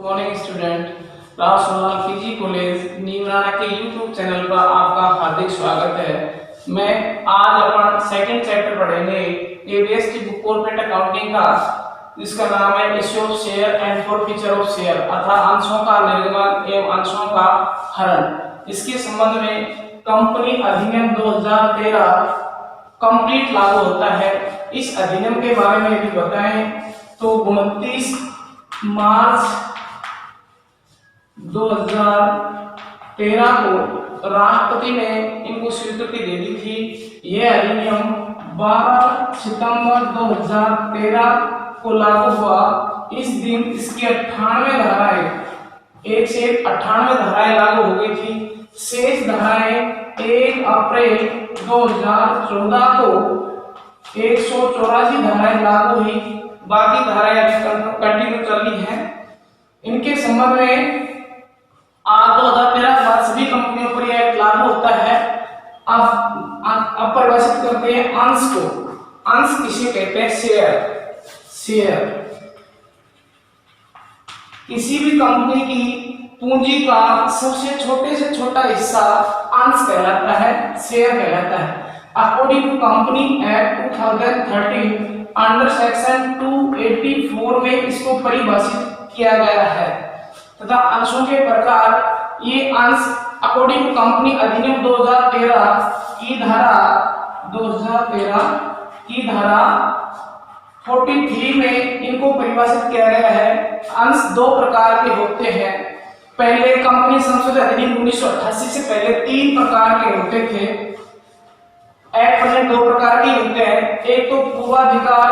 Good morning student. Rajsonal PG college Neemrana के YouTube channel पर आपका हार्दिक स्वागत है। मैं आज अपन सेकंड चैप्टर पढ़ेंगे एबीएस की बुक कॉर्पोरेट अकाउंटिंग का, जिसका नाम है issue of share and forfeiture of share, अर्थात अंशों का निर्गमन एवं अंशों का हरण। इसके संबंध में कंपनी अधिनियम 2013 कंप्लीट लागू होता है। इस अधिनियम के बारे में यदि बताएं तो 29 मार्च 2013 को राष्ट्रपति ने इनको स्वीकृति दे दी थी। यह अधिनियम 12 सितंबर 2013 को लागू हुआ। इस दिन इसकी 98 धाराएं, 1 से 98 धाराएं लागू हो गई थी। शेष धाराएं 1 अप्रैल 2014 को 184 धाराएं लागू हुई। बाकी धाराएं कंटिन्यू चल रही हैं। इनके संबंध में आज 2013 के बाद सभी कंपनियों पर यह लागू होता है। अब परिभाषित करते हैं अंश को। अंश किसे कहते हैं? शेयर। किसी भी कंपनी की पूंजी का सबसे छोटे से छोटा हिस्सा अंश कहलाता है, शेयर कहलाता है। According to company act 2013 under section 284 में इसको परिभाषित किया गया है तथा अंशों के प्रकार ये अंश अकॉर्डिंग टू कंपनी अधिनियम 2013 की धारा 43 में इनको परिभाषित किया गया है। अंश दो प्रकार के होते हैं। पहले कंपनी संशोधन अधिनियम 1988 से पहले 3 प्रकार के होते थे। एक्ट में 2 प्रकार के होते हैं। एक तो पूर्वाधिकार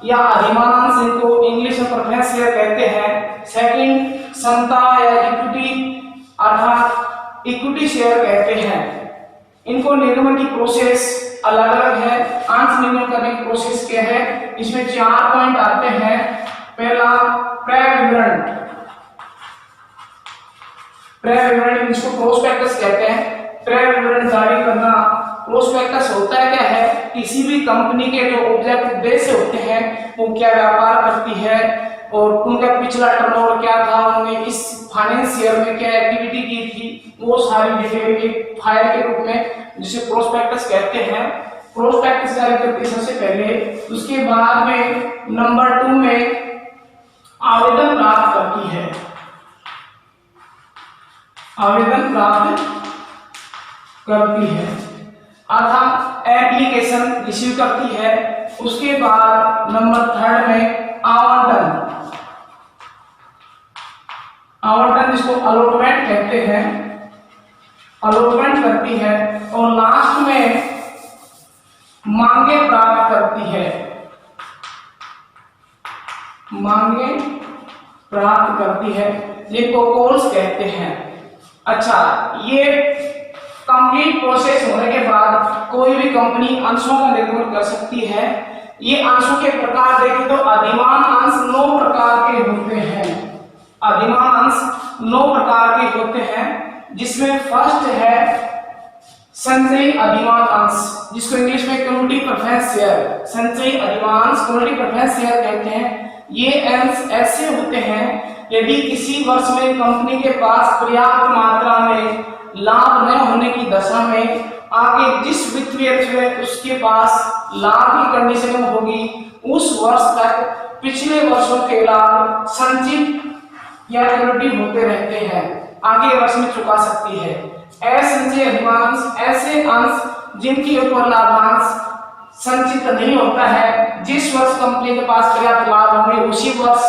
या अधिमानांश, इनको इंग्लिश में प्रेफरेंस शेयर कहते हैं। सेकंड समता या इक्विटी अर्थात इक्विटी शेयर कहते हैं। इनको निर्गमन की प्रोसेस अलग अलग है। अंश निर्गमन करने की प्रोसेस क्या है? इसमें 4 पॉइंट आते हैं। पहला प्रेविवरण, इसको प्रोस्पेक्टस कहते हैं। प्रेविवरण जारी करना। प्रोस्पेक्टस होता है क्या है? किसी भी कंपनी के जो ऑब्जेक्ट उद्देश्य होते हैं, वो क्या व्यापार करती है और उनका पिछला टर्नओवर क्या था, उन्होंने इस फाइनेंस ईयर में क्या एक्टिविटी की थी, वो सारी डिटेल एक फाइल के रूप में, जिसे प्रोस्पेक्टस कहते हैं। प्रोस्पेक्टस जारी करती है सबसे पहले। उसके बाद में नंबर 2 में आवेदन प्राप्त करती है। अर्थात एप्लीकेशन रिसीव करती है। उसके बाद नंबर 3 में आवंटन जिसको अलॉटमेंट कहते हैं, अलॉटमेंट करती है। और लास्ट में मांगे प्राप्त करती है। ये प्रोपोज कहते हैं। अच्छा, ये कंप्लीट प्रोसेस होने के बाद कोई भी कंपनी अंशों का निर्गमन कर सकती है। ये अंशों के प्रकार देखें तो अधिमान अंश 9 प्रकार के होते हैं। अधिमान अंश 9 प्रकार के होते हैं, जिसमें फर्स्ट है संचयी अधिमान अंश, जिसको इंग्लिश में कम्युनिटी प्रेफरेंस शेयर, संचयी अधिमान कम्युनिटी प्रेफरेंस शेयर कहते हैं। ये अंश ऐसे होते हैं यदि किसी वर्ष में कंपनी के पास पर्याप्त मात्रा में लाभ न होने की दशा में आगे जिस वित्तीय वर्ष में उसके पास लाभ की कंडीशन होगी, उस वर्ष तक पिछले वर्षों के लाभ संचित या कम्युनिटी होते रहते हैं, आगे वर्ष में चुका सकती है। असंचयी अधिमांश ऐसे अंश जिनके ऊपर लाभांश संचित नहीं होता है, जिस वर्ष कंपनी के पास पर्याप्त लाभ होंगे उसी वर्ष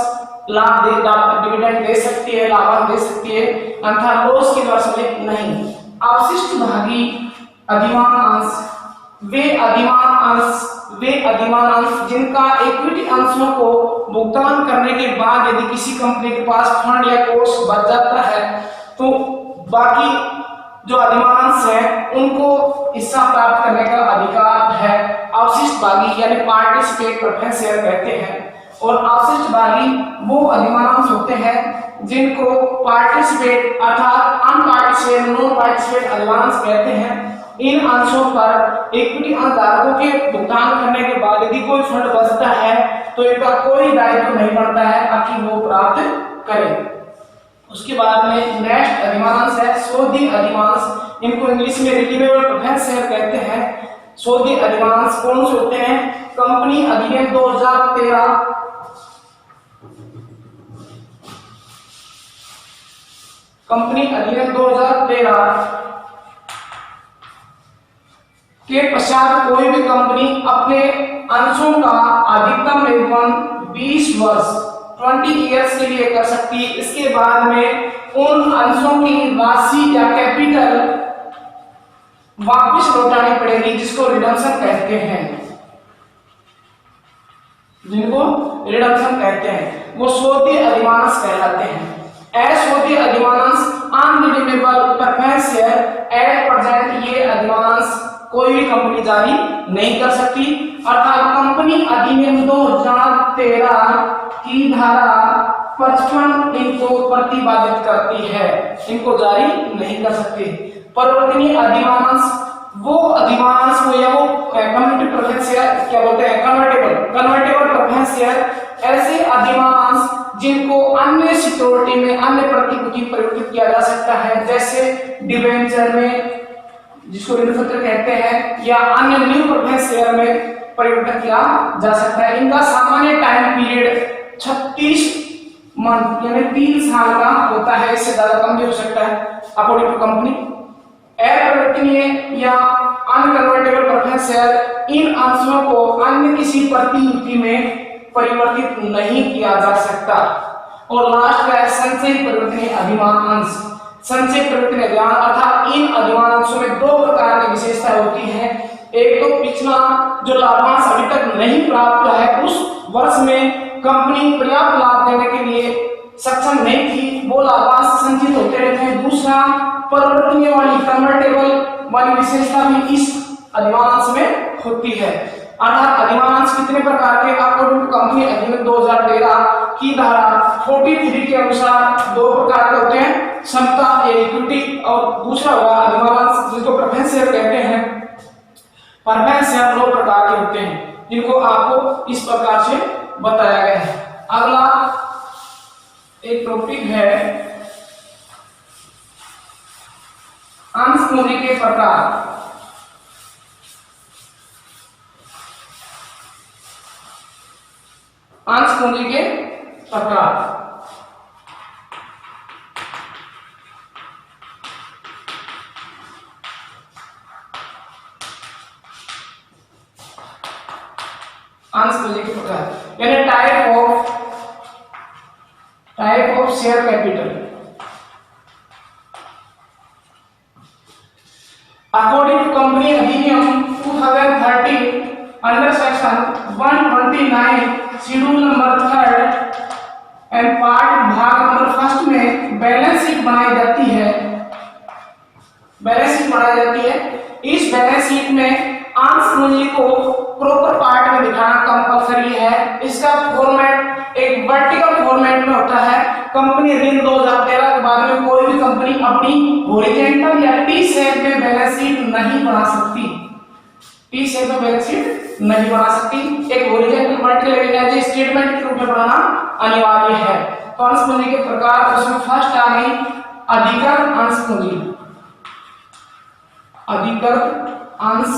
डिविडेंड दे सकती है, लाभांश दे सकती है, अन्यथा लॉस के वर्ष में नहीं। अवशिष्ट भागी अधिमान अंश वे अधिमान अंश जिनका इक्विटी अंशों को भुगतान करने के बाद यदि किसी कंपनी के पास फंड या कोर्स बच जाता है, तो बाकी जो अधिमान अंश है उनको हिस्सा प्राप्त करने का अधिकार है। अवशिष्ट भागी यानी पार्टिसिपेट प्रेफरेंस शेयर कहते हैं। और अवशिष्ट भागी वो अधिमानांश होते हैं जिनको पार्टिसिपेट अर्थात अनपार्टिसिपेट नॉन पार्टिसिपेट अधिमानांश कहते हैं। इन अंशों पर इक्विटी अंशधारकों के भुगतान करने के बाद यदि कोई फंड बचता है तो इनका कोई दायित्व नहीं पड़ता है कि वो प्राप्त करें। उसके बाद में नेक्स्ट अधिमांश है सोधी अधिमांश, इनको इंग्लिश में रिडीमेबल प्रेफरेंस शेयर कहते हैं। सोधी अधिमांश कौन से होते हैं? कंपनी अधिनियम 2013 कंपनी अधिनियम 2013 के पश्चात कोई भी कंपनी अपने अंशों का अधिकतम निगमन 20 वर्ष 20 इयर्स के लिए कर सकती है। इसके बाद में उन अंशों की राशि या कैपिटल वापस लौटानी पड़ेगी, जिसको रिडम्पशन कहते हैं, वो सोधी अधिमांश कहलाते हैं। अशोधी अधिमांश अनरिडीमेबल प्रेफरेंस शेयर एट प्रेजेंट, ये अधिमांश कोई भी कंपनी जारी नहीं कर सकती, अर्थात कंपनी अधिनियम 2013 की धारा 55 इनको प्रतिपादित करती है, इनको जारी नहीं कर सकती। परिवर्तनीय अधिमांश वो अधिमांश को या वो कम्युनिटी प्रेफरेंस शेयर क्या बोलते हैं, कन्वर्टेबल प्रेफरेंस शेयर, ऐसे अधिमांश जिनको अन्य सिक्योरिटी में अन्य प्रतिभूति परिवर्तित किया जा सकता है, जैसे डिबेंचर में जिसको ऋण पत्र कहते हैं, या अन्य न्यू प्रेफरेंस शेयर में परिवर्तन किया जा सकता है। इनका सामान्य टाइम पीरियड 36 मंथ यानी 3 साल का होता है, इससे ज्यादा कम भी हो सकता है अकॉर्डिंग टू कंपनी। अपरिवर्तनीय या अनकन्वर्टेबल प्रेफरेंस शेयर, इन अंशों को अन्य किसी प्रतिभूति में परिवर्तित नहीं किया जा सकता। और लास्ट है संचय परिवर्तनीय अधिमांश। संचय परिवर्तनीय अधिमांश अर्थात इन अधिमांशों में 2 प्रकार की विशेषता होती है। एक तो पिछला जो लाभांश अभी तक नहीं प्राप्त हुआ है, उस वर्ष में कंपनी पर्याप्त लाभ देने के लिए सक्षम नहीं थी, वो लाभांश संचित होते रहते हैं। दूसरा, परिवर्तनीय वाली कन्वर्टेबल वाली विशेषता भी इस अधिमांश में होती है। अर्थात अधिमांश कितने प्रकार के? अकॉर्डिंग टू कंपनी अधिनियम 2013 की धारा 43 के अनुसार 2 प्रकार के होते हैं, क्षमता इक्विटी, और दूसरा हुआ अधिमांश जिसको प्रेफरेंस शेयर कहते हैं। प्रेफरेंस शेयर 2 प्रकार के होते हैं, जिनको आपको इस प्रकार से बताया गया है। अगला एक टॉपिक है अंश पूंजी के प्रकार। अंश पूंजी के प्रकार। अंश पूंजी के प्रकार यानी type of share capital. According to company अधिनियम 2013 under section 129 schedule number 3 and part भाग नंबर 1 में बैलेंस शीट बनाई जाती है। इस बैलेंस शीट में अंश पूंजी को प्रॉपर पार्ट में दिखाना कंपलसरी है। इसका फॉर्मेट एक वर्टिकल फॉर्मेट में होता है। कंपनी अधिनियम 2013 के बाद में कोई भी कंपनी अपनी हॉरिजॉन्टल या टी शेप में बैलेंस शीट नहीं बना सकती। एक हॉरिजॉन्टल वर्टिकल एज स्टेटमेंट के रूप में बनाना अनिवार्य है। तो अंश पूंजी के प्रकार, उसमें फर्स्ट आ गई अधिकृत अंश पूंजी। अधिकृत अंश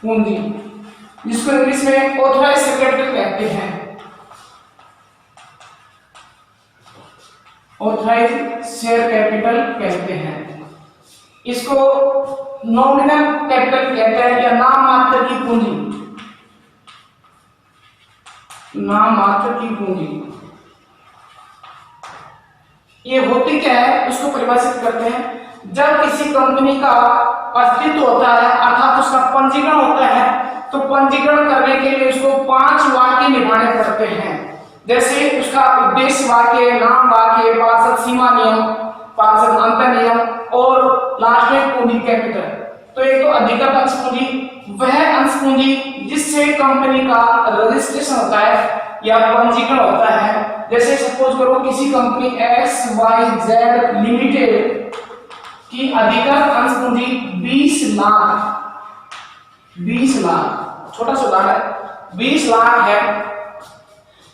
पूंजी जिसको इंग्लिश में ऑथराइज्ड शेयर कैपिटल कहते हैं। ऑथराइज्ड शेयर कैपिटल कहते हैं। इसको नॉमिनल कैपिटल कहते हैं या नाम मात्र की पूंजी। नाम मात्र की पूंजी ये होती क्या है, उसको परिभाषित करते हैं। जब किसी कंपनी का अस्तित्व होता है अर्थात उसका पंजीकरण होता है, तो पंजीकरण करने के लिए उसको 5 वाक्य निभाने पड़ते हैं। जैसे उसका उद्देश्य वाक्य, नाम वाक्य, पार्षद सीमा नियम, पार्षद अंतर नियम और लास्ट में पूंजी कैपिटल। तो एक तो अधिकृत अंश पूंजी वह अंश पूंजी जिससे कंपनी का रजिस्ट्रेशन होता है या पंजीकरण होता है। जैसे सपोज करो किसी कंपनी XYZ लिमिटेड कि अधिकृत अंश पूंजी 20 लाख, छोटा सा उदाहरण है, 20 लाख है।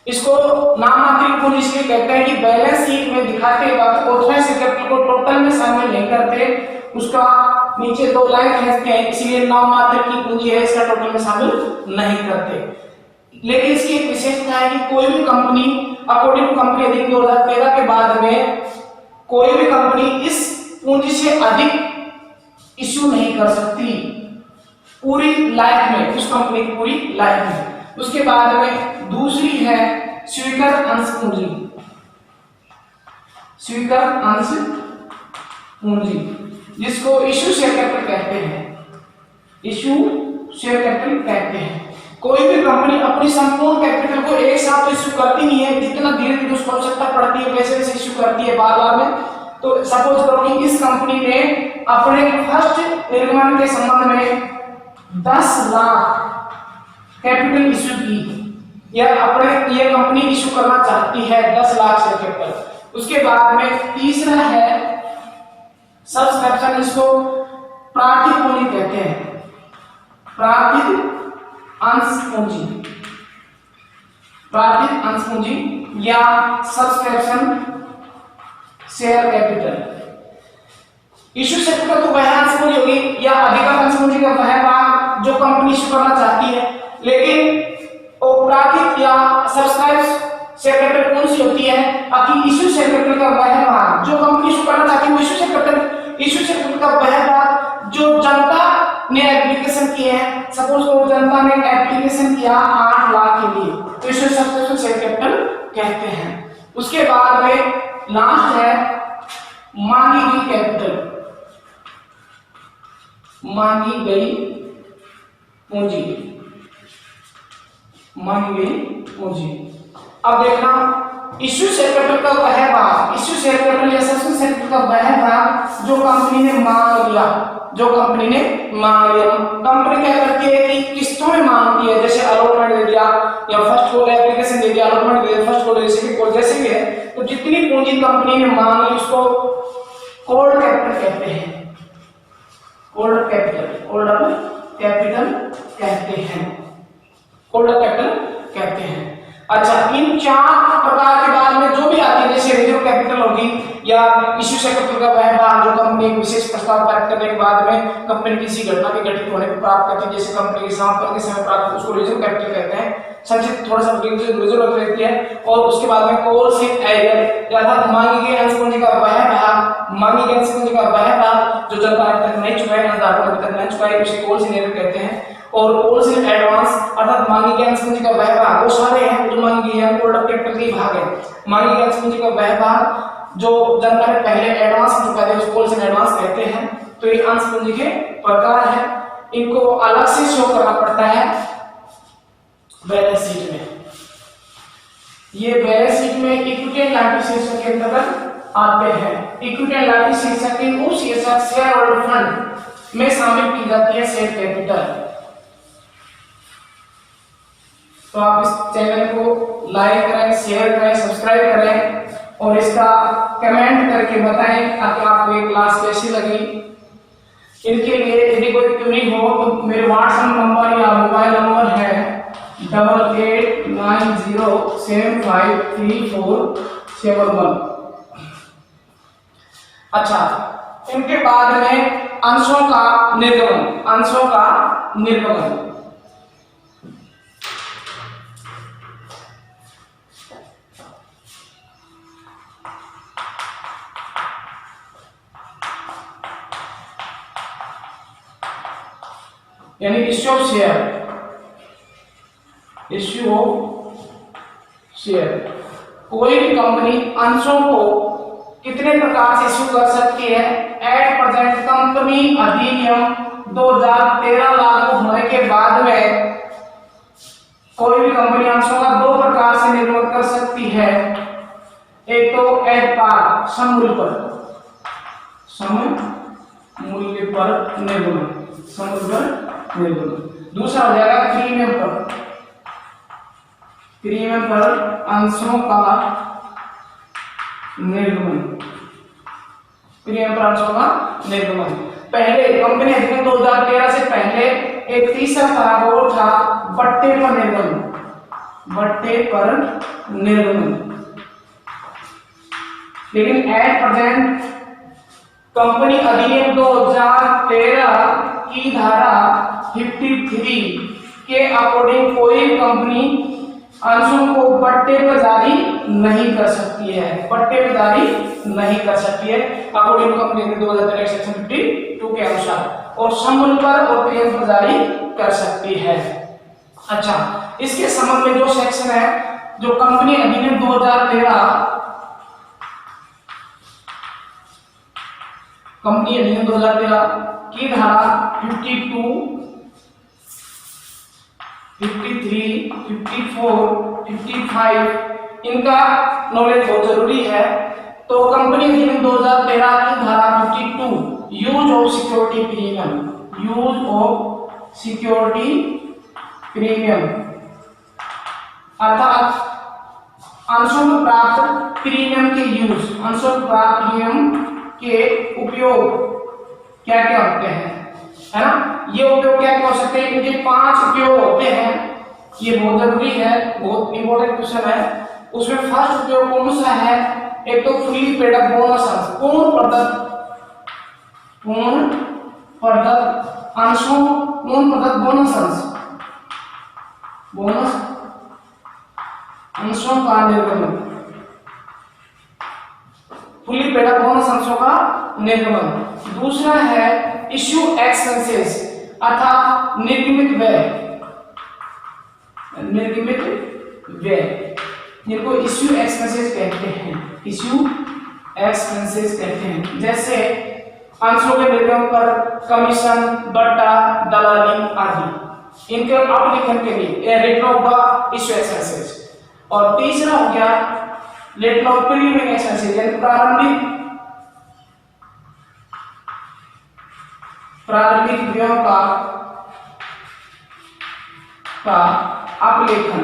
इसको नाममात्रिक पूंजी इसलिए कहते हैं कि बैलेंस शीट में दिखाते वक्त ऑथराइज्ड कैपिटल को टोटल में शामिल नहीं करते, उसका नीचे 2 लाइन खींचते हैं, इसलिए नाममात्र की पूंजी है, इसका टोटल में शामिल नहीं करते। लेकिन इसकी एक विशेषता है कि कोई भी कंपनी अकॉर्डिंग टू कंपनी अधिनियम 2013 के बाद में कोई भी कंपनी इस पूंजी से अधिक इश्यू नहीं कर सकती पूरी लाइफ में, उस कंपनी की पूरी लाइफ में। उसके बाद में दूसरी है स्वीकृत अंश पूंजी, स्वीकृत अंश पूंजी जिसको इश्यू शेयर कैपिटल कहते हैं, इश्यू शेयर कैपिटल कहते हैं। कोई भी कंपनी अपनी संपूर्ण कैपिटल को एक साथ तो इश्यू करती नहीं है, जितना धीरे धीरे उसको आवश्यकता पड़ती है वैसे वैसे इश्यू करती है बार बार में। तो सपोज करो कि इस कंपनी ने अपने फर्स्ट निर्माण के संबंध में 10 लाख कैपिटल इश्यू की, या अपने ये कंपनी इश्यू करना चाहती है 10 लाख शेयर कैपिटल। उसके बाद में तीसरा है सब्सक्रिप्शन, इसको प्रार्थिक पूंजी कहते हैं, प्रार्थिक अंश पूंजी, प्रार्थिक अंश पूंजी या subscription share capital. Issue share capital तो वह अंश पूंजी होगी या अधिकृत अंश पूंजी का वह भाग जो कंपनी इश्यू करना चाहती है, लेकिन प्रार्थिक या सब्सक्राइब शेयर कैपिटल कौन सी होती है? अभी इश्यू शेयर कैपिटल का वह भाग जो कंपनी इश्यू करना चाहती है वो इश्यू शेयर कैपिटल का वह भाग जो जनता ने एप्लीकेशन किए हैं। सपोज को जनता ने एप्लीकेशन किया 8 लाख के लिए, तो इश्यू सब्सक्रिप्शन शेयर कैपिटल कहते हैं। उसके बाद में लास्ट है मांगी गई कैपिटल, मांगी गई पूंजी, मांगी गई पूंजी। अब देखना इश्यू शेयर कैपिटल का वह भाग, इश्यू शेयर कैपिटल या सब्सक्रिप्शन शेयर कैपिटल का वह भाग जो कंपनी ने मांग लिया, जो कंपनी ने मांग लिया। कंपनी क्या करती है कि किस्तों में मांगती है, जैसे अलॉटमेंट दे दिया या फर्स्ट कॉल एप्लीकेशन दे दिया, अलॉटमेंट दे दिया, फर्स्ट कॉल सेकंड कॉल जैसे भी है, तो जितनी पूंजी कंपनी ने मांग ली उसको कोल्ड कैपिटल कहते हैं, कोल्ड कैपिटल, कोल्ड कैपिटल कहते हैं, कोल्ड कैपिटल कहते हैं। अच्छा, इन 4 प्रकार के बाद में जो भी आती है, जैसे रिजर्व कैपिटल होगी या इश्यू शेयर कैपिटल का वह भाग जो कंपनी एक विशेष प्रस्ताव प्राप्त करने के बाद में कंपनी किसी घटना के घटित होने को प्राप्त करती है, जैसे कंपनी की समापन के समय प्राप्त, उसको रिजर्व कैपिटल कहते हैं। संक्षिप्त थोड़ा सा रिजर्व रहती है। और उसके बाद में कोर सिट एरियर अर्थात मांगी गई अंश पूंजी का वह भाग, मांगी गई अंश पूंजी का वह भाग जो जनता अब तक नहीं चुकाई, अंशधारकों ने अभी तक नहीं चुकाई, उसे कोर सिट एरियर कहते हैं। और कोर सिट एडवांस अर्थात मांगी गई अंश पूंजी का वह भाग, वो सारे हैं जो मांगी गई है, कोल्ड कैपिटल के भाग है। मांगी गई अंश पूंजी का वह भाग जो जनता ने पहले एडवांस चुका दिया, उसको कोर सिट एडवांस कहते हैं। तो ये अंश पूंजी के प्रकार है, इनको अलग से शो करना पड़ता है बैलेंस शीट में। ये बैलेंस शीट में इक्विटी एंड लायबिलिटी शीर्षक के अंतर्गत आते हैं। इक्विटी एंड लायबिलिटी शीर्षक के उस शीर्षक शेयर होल्डर फंड में शामिल की जाती है शेयर कैपिटल। तो आप इस चैनल को लाइक करें, शेयर करें, सब्सक्राइब करें और इसका कमेंट करके बताएं ताकि आपको ये क्लास कैसी लगी। इनके लिए यदि कोई क्वेरी हो तो मेरे व्हाट्सएप नंबर या मोबाइल नंबर है 8890753471। अच्छा, इनके बाद में अंशों का निर्गमन, अंशों का निर्गमन। यानी issue of share, issue of share. कोई भी कंपनी अंशों को कितने प्रकार से इश्यू कर सकती है? एट प्रेजेंट कंपनी अधिनियम 2013 लागू होने के बाद में कोई भी कंपनी अंशों का 2 प्रकार से निर्माण कर सकती है। एक तो एट पार, समूल्य पर, समूल्य पर निर्गमन, समूल्य पर निर्गमन। दूसरा हो जाएगा प्रीमियम पर, प्रीमियम पर अंशों का निर्गमन, प्रीमियम पर अंशों का निर्गमन। पहले कंपनी अधिनियम 2013 से पहले एक तीसरा प्रावधान था बट्टे पर निर्गमन, बट्टे पर निर्गमन। लेकिन एट प्रेजेंट कंपनी अधिनियम 2013 की धारा 53 के अकॉर्डिंग कोई कंपनी अंशों को बट्टे पर जारी नहीं कर सकती है, बट्टे पर जारी नहीं कर सकती है अकॉर्डिंग कंपनी के 2013 सेक्शन 52 के अनुसार, और संबंध पर और प्रीमियम पर जारी कर सकती है। अच्छा, इसके संबंध में जो सेक्शन है, जो कंपनी अधिनियम 2013 कंपनी अधिनियम 2013 की धारा 52, 53, 54, 55 इनका नॉलेज बहुत जरूरी है। तो कंपनी अधिनियम 2013 की धारा 52 use of security premium, use of security premium अर्थात अंशों में प्राप्त प्रीमियम के यूज, अंशों में प्राप्त प्रीमियम के उपयोग क्या क्या होते हैं, है ना। ये उपयोग क्या क्या हो सकते हैं, इनके 5 उपयोग होते हैं। ये बहुत जरूरी है, बहुत इंपॉर्टेंट क्वेश्चन है। उसमें फर्स्ट उपयोग कौन सा है, एक तो फुली पेड अप बोनस, पूर्ण प्रदत्त अंशों, पूर्ण प्रदत्त बोनस अंश, बोनस अंशों का निर्गमन, फुली पेड अप बोनस अंशों का निर्गमन। दूसरा है इश्यू एक्सपेंसेस अर्थात निर्गमित व्यय, निर्गमित व्यय जिनको इश्यू एक्सपेंसेस कहते हैं, इश्यू एक्सपेंसेस कहते हैं। जैसे अंशों के निर्गमन पर कमीशन, बट्टा, दलाली आदि, इनके एप्लीकेशन के लिए return of the issue expenses. और तीसरा हो गया रिटर्न ऑफ प्रीमियम एक्सपेंसेस, यानी प्रारंभिक व्ययों का अपलेखन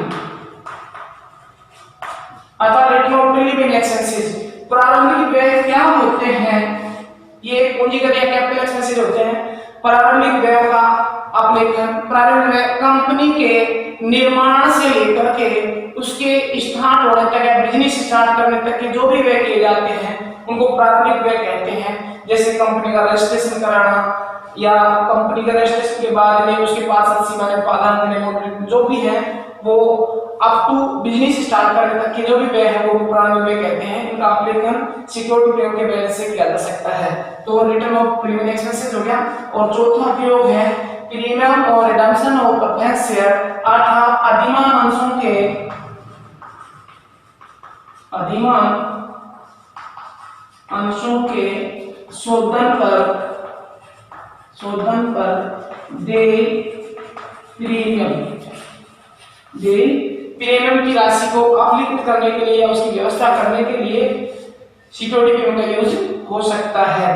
अर्थात रिटर्न ऑफ प्रीमियम एक्सपेंसेस। प्रारंभिक व्यय क्या होते हैं, ये पूंजीगत या कैपिटल एक्सपेंसेस होते हैं। प्रारंभिक व्ययों का अपलेखन, प्रारंभिक व्यय कंपनी के निर्माण से लेकर के उसके स्टार्ट होने तक या बिजनेस स्टार्ट करने तक के जो भी व्यय किए जाते हैं उनको प्रारंभिक व्यय कहते हैं। जैसे कंपनी का रजिस्ट्रेशन कराना या कंपनी का रजिस्ट्रेशन के बाद में उसके पास पालन जो भी है वो अप टू बिजनेस स्टार्ट करने तक के जो भी व्यय है वो प्रारंभिक व्यय कहते हैं। इनका अपलेखन सिक्योरिटी प्रीमियम के बैलेंस से किया जा सकता है। तो रिटर्न ऑफ प्रीमियम एक्सपेंसेस हो गया। और चौथा प्रयोग है प्रीमियम और रिडम्पशन ऑफ प्रेफरेंस शेयर अर्थात अधिमान अंशों के शोधन पर दे प्रीमियम की राशि को अपलिखित करने के लिए या उसकी व्यवस्था करने के लिए सिक्योरिटी प्रीमियम का यूज हो सकता है।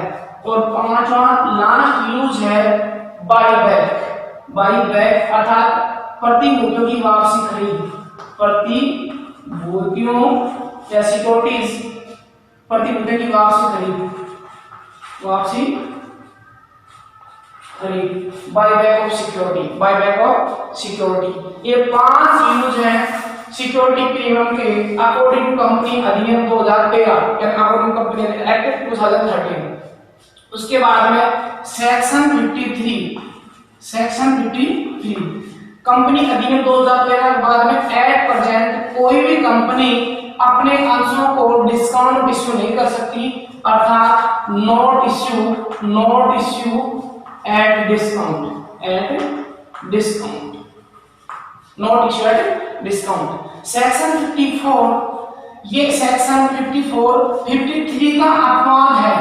और पांचवा लास्ट यूज है बाईबैक अर्थात प्रतिभूतियों की वापसी खरीद, प्रतिभूतियों या सिक्योरिटीज प्रतिभूतियों की वापसी खरीद, बाईबैक ऑफ सिक्योरिटी। ये 5 यूज हैं सिक्योरिटी प्रीमियम के अकॉर्डिंग कंपनी अधिनियम 2013 या अकॉर्डिंग कंपनी एक्ट 2013। उसके बाद में सेक्शन 53 कंपनी अधिनियम 2013 के बाद में एट प्रेजेंट कोई भी कंपनी अपने अंशों को डिस्काउंट इश्यू नहीं कर सकती अर्थात not issue at discount. Section 54 ये सेक्शन 53 का अपवाद है।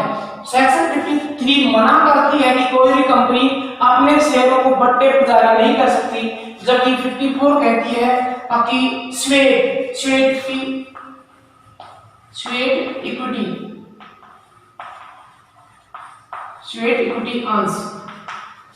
सेक्शन 53 मना करती है कि कोई भी कंपनी अपने शेयरों को बट्टे पर जारी नहीं कर सकती, जबकि 54 कहती है कि स्वेट इक्विटी अंश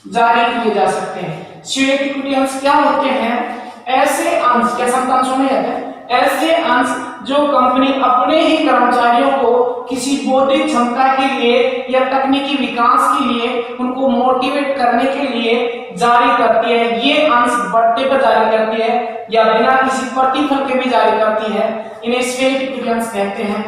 जारी किए जा सकते हैं। स्वेट इक्विटी अंश क्या होते हैं? ऐसे अंश, क्या सब अंशों में जाते हैं, ऐसे अंश जो कंपनी अपने ही कर्मचारियों को किसी बौद्धिक क्षमता के लिए या तकनीकी विकास के लिए उनको मोटिवेट करने के लिए जारी करती है। ये अंश बढ़ते पर जारी करती है या बिना किसी प्रतिफल के भी जारी करती है, इन्हें स्वेट इक्विटी अंश कहते हैं।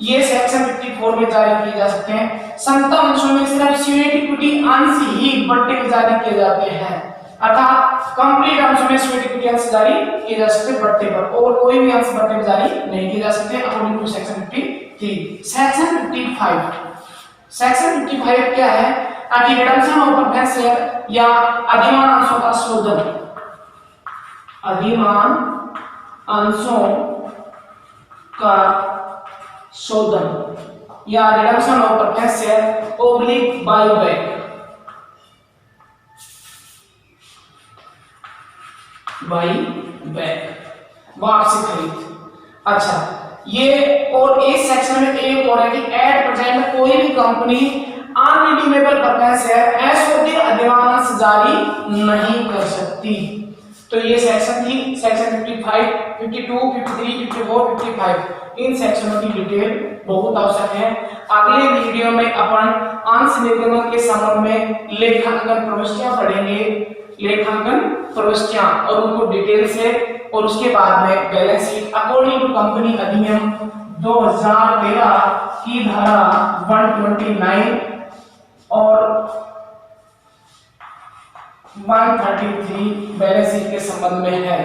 ये सेक्शन 54 में जारी किए जा सकते हैं। समता अंशों में सिर्फ स्वेट इक्विटी अंश ही बढ़ते पर जारी किए जाते हैं, अर्थात कंप्लीट अंशों में स्वेट इक्विटी अंश जारी किए जा सकते हैं बढ़ते पर, और कोई भी अंश बढ़ते पर जारी नहीं किए जा सकते according to section 53। Section 55, section 55 क्या है? कि रिडम्पशन ऑफ प्रेफरेंस शेयर या अधिमान अंशों का शोधन, अधिमान अंशों का शोधन या redemption of preference share oblique buyback, वार्षिक खरीद। अच्छा, ये और इस सेक्शन में एक और है कि एट प्रेजेंट कोई भी कंपनी अनरिडीमेबल प्रेफरेंस शेयर एसओपी अधिमान अंश जारी नहीं कर सकती। तो ये सेक्शन थी, सेक्शन 55, 52, 53, 54, 55। इन सेक्शनों की डिटेल बहुत आवश्यक है। अगले वीडियो में अपन अंश निर्गमन के संबंध में लेखांकन प्रविष्टियां पढ़ेंगे, लेखांकन प्रविष्टियां और उनको डिटेल से, और उसके बाद में balance sheet according to company अधिनियम 2013 की धारा 129 और 133 बैलेंस शीट के संबंध में है।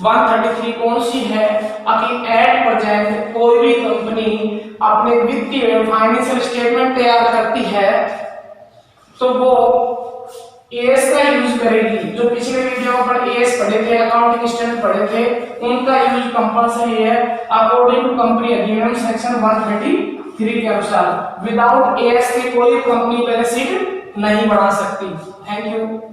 133 कौन सी है? कि एट प्रेजेंट कोई भी कंपनी अपने वित्तीय फाइनेंशियल स्टेटमेंट तैयार करती है तो वो एएस का यूज करेगी। जो पिछले वीडियो में अपन एएस पढ़े थे, अकाउंटिंग स्टैंडर्ड पढ़े थे, उनका यूज कंपलसरी है अकॉर्डिंग टू कंपनी अधिनियम सेक्शन 133 के अनुसार। विदाउट एएस के कोई कंपनी बैलेंस शीट नहीं बना सकती। Thank you.